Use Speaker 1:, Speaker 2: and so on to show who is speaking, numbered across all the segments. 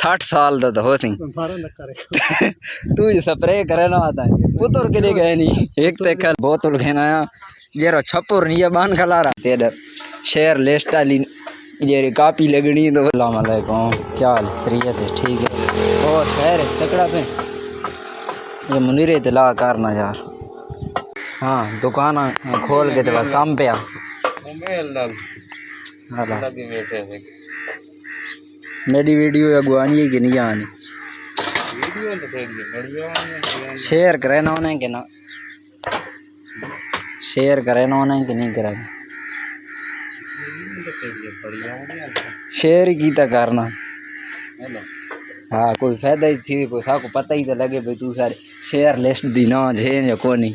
Speaker 1: 60 साल दा तो होती तू स्प्रे करे ना आता है पुत्र के लिए गए नहीं एक ते कल बोतल घेना जेरो छपुर नहीं बान खलारा तेरे शेर लेस्टाली जेरी कापी लगनी तो अस्सलाम वालेकुम क्या हाल है खैरियत है ठीक है और खैर है तकड़ा पे ये मुनीरे दिला करना यार हाँ दुकान खोल के तो साम पे मेरी वीडियो अगवानी है कि नहीं आनी शेयर करे ना उन्हें कि ना शेयर करे ना उन्हें कि नहीं करे शेयर ही कीता करना हाँ कोई फायदा ही थी कोई साको पता ही तो लगे भाई तू सारे शेयर लिस्ट दी ना जे या कोनी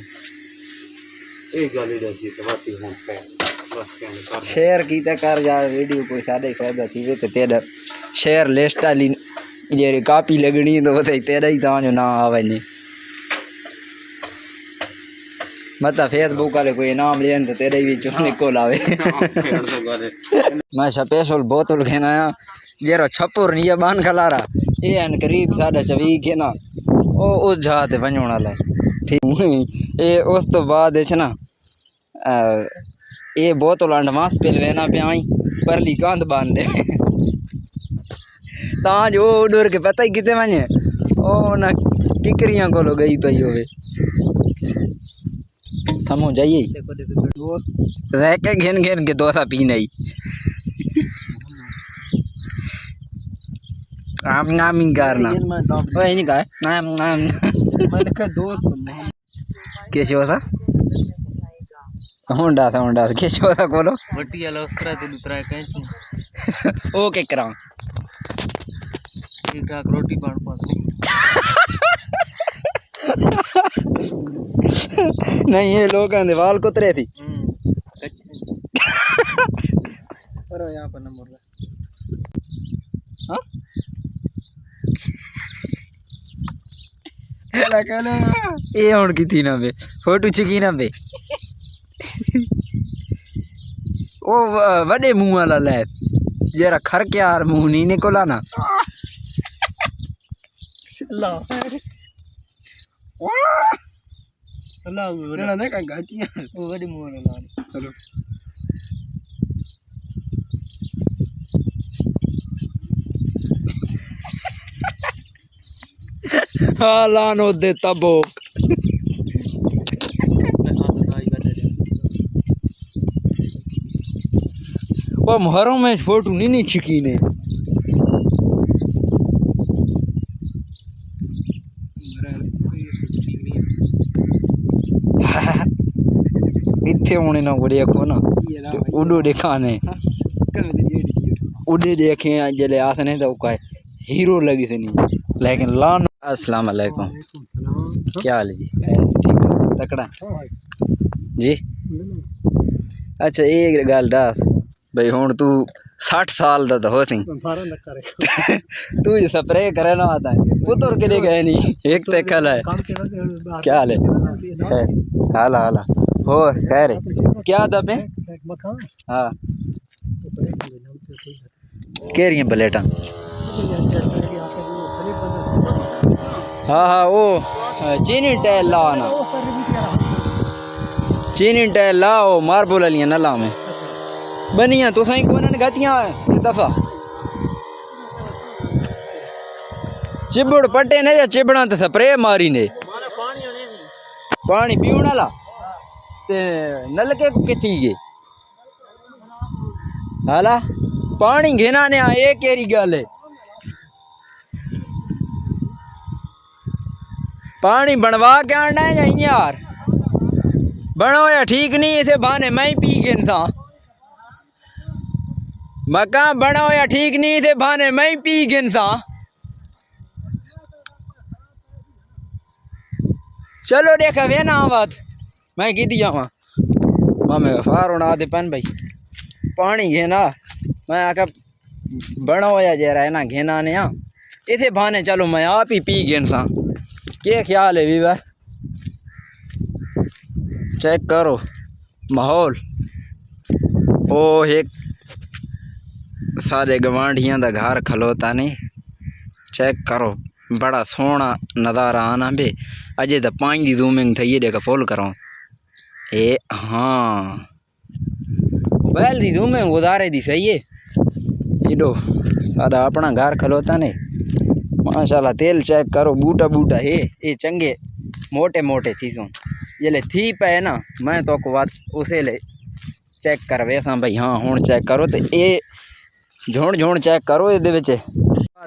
Speaker 1: शेयर कीता कर यार वीडियो कोई सारे फायदा थी वे तो तेरा शेयर लिस्ट वाली जेरी कापी लगनी तो बताई तेरा ही तां जो ना आवे नहीं मत फेसबुक वाले कोई नाम लेन तो तेरे भी चो निकल आवे मैं स्पेशल बोतल घेना जेरो छपुर नहीं बान खलारा ये अन करीब 24 के ना ओ उस जगह ते वणण वाला ठीक ये उस तो बाद है ना ये बोतल एडवांस पिल वेना पे आई परली कांध बांध दे तां जो डर के पता ही किते वने ओ ना किकरियां कोलो गई पई होवे समझ जाइए रह के घेन घेन के दोसा पी नहीं आम नाम ही करना वही नहीं कहा नाम नाम मैंने कहा दोस्त कैसे होता होंडा कैसे होता बोलो बट्टी वाला उस तरह से दूसरा कैंची ओके करा ठीक ठाक रोटी पान पाते नहीं ये लोग वाल कुतरे थी पर यहाँ पर नंबर हाँ ये हुण की थी ना बे फोटो छिकी ना बे ओ वडे मुंह वाला ले जरा खर के यार मुंह नहीं निकला ना ला ना ना का गाची वो वडे मुंह वाला ला चलो हाँ लानो दे तबो वो महरों में फोटो नहीं छिकी ने इतने होने ना बढ़िया को ना उड़ो दिखाने उड़े देखे जले आसने तो का हीरो लगी थी नहीं लेकिन लान अस्सलाम वालेकुम क्या हाल है जी ठीक है तकड़ा जी अच्छा एक गल दस भाई हुण तू 60 साल दा तो होती तू स्प्रे करे ना आता है पुत्र के लिए गए नहीं एक ते कल है क्या हाल है हाला हाला और खैर क्या दबे हाँ केरियां प्लेटा हाँ हाँ वो चीनी टैल ला ना चीनी टैल ला वो मार्बल वाली ना ला में बनिया तो सही कौन गतियां एक दफा चिबड़ पट्टे ने या चिबड़ा तो स्प्रे मारी ने पानी पीने वाला ते नलके किथी गए हाला पानी घेना ने ये केरी गल है पानी बनवा के आना है यार बनो या ठीक नहीं इसे बहाने मैं ही पी गए था मका बनो या ठीक नहीं थे बहाने मैं ही पी गए था चलो देखा वे ना बात मैं की दिया वहाँ मामे फार उड़ा दे पन भाई पानी घेना मैं आका बनो या जरा है ना घेना ने यहाँ इसे बहाने चलो मैं आप ही पी गए था क्या ख्याल है वीवर चेक करो माहौल ओ एक सारे गवांढियां दा घर खलोता नहीं चेक करो बड़ा सोहना नज़ारा आना बे अजे तो 5 दी जूमिंग थी ये देखा फुल करो ए हाँ बैल दी जूमिंग गुजारे दी सही है एडो सादा अपना घर खलोता ने माशाल्लाह तेल चेक करो बूटा बूटा है ये चंगे मोटे मोटे थी सो ये थी पे ना मैं तो को बात उसे ले चेक कर वैसा भाई हाँ हूँ चेक करो तो ये झोण झोण चेक करो ये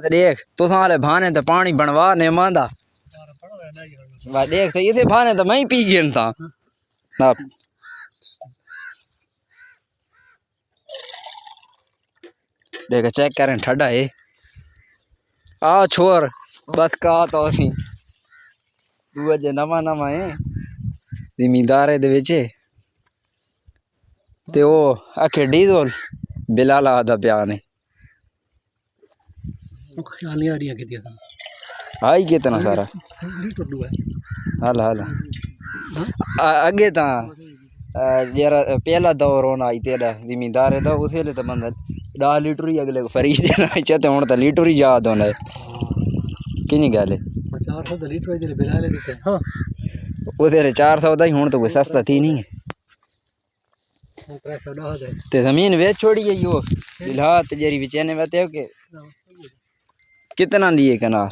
Speaker 1: देख तो साले भाने तो पानी बनवा ने मांदा देख तो इसे भाने तो मैं ही पी गया था ना देख चेक करें ठंडा है आ छोर बस का तो सी तू अजे नवा नवा है जिमीदार दे विच ते ओ आखे डीजल बिलाला दा पिया ने
Speaker 2: खाली आ रही कितनी
Speaker 1: आई कितना सारा हाला हाला आगे ता जरा पहला दौर होना आई तेरा जिमीदार दा उसे ले तो बंदा 10 लीटर ही अगले को फरीज देना चाहते हुन तो लीटर ही याद होना है किनी गल है
Speaker 2: 400 लीटर दे बिला ले देते हां
Speaker 1: उसे 400 दा ही हुन तो कोई सस्ता थी नहीं ते जमीन वेच छोड़ी है यो दिलहात जेरी बेचने बाते हो के कितना दिए कनाल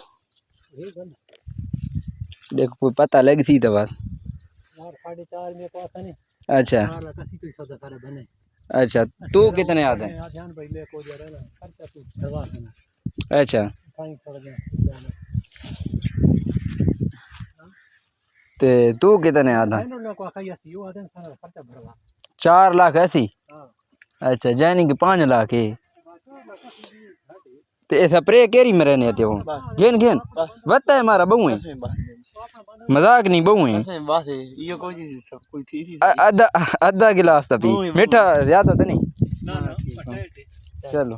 Speaker 1: देखो कोई पता लग थी तो बात
Speaker 2: 4.5 में पास नहीं
Speaker 1: अच्छा अच्छा तू कितने आते हैं अच्छा ते तू कितने आता 4 लाख ऐसी अच्छा जैनी कि 5 लाख है ते स्प्रे केरी में रहने आते हो घेन घेन बता है हमारा बहू है मजाक नहीं बहू है आधा गिलास था पी मीठा ज्यादा तो नहीं चलो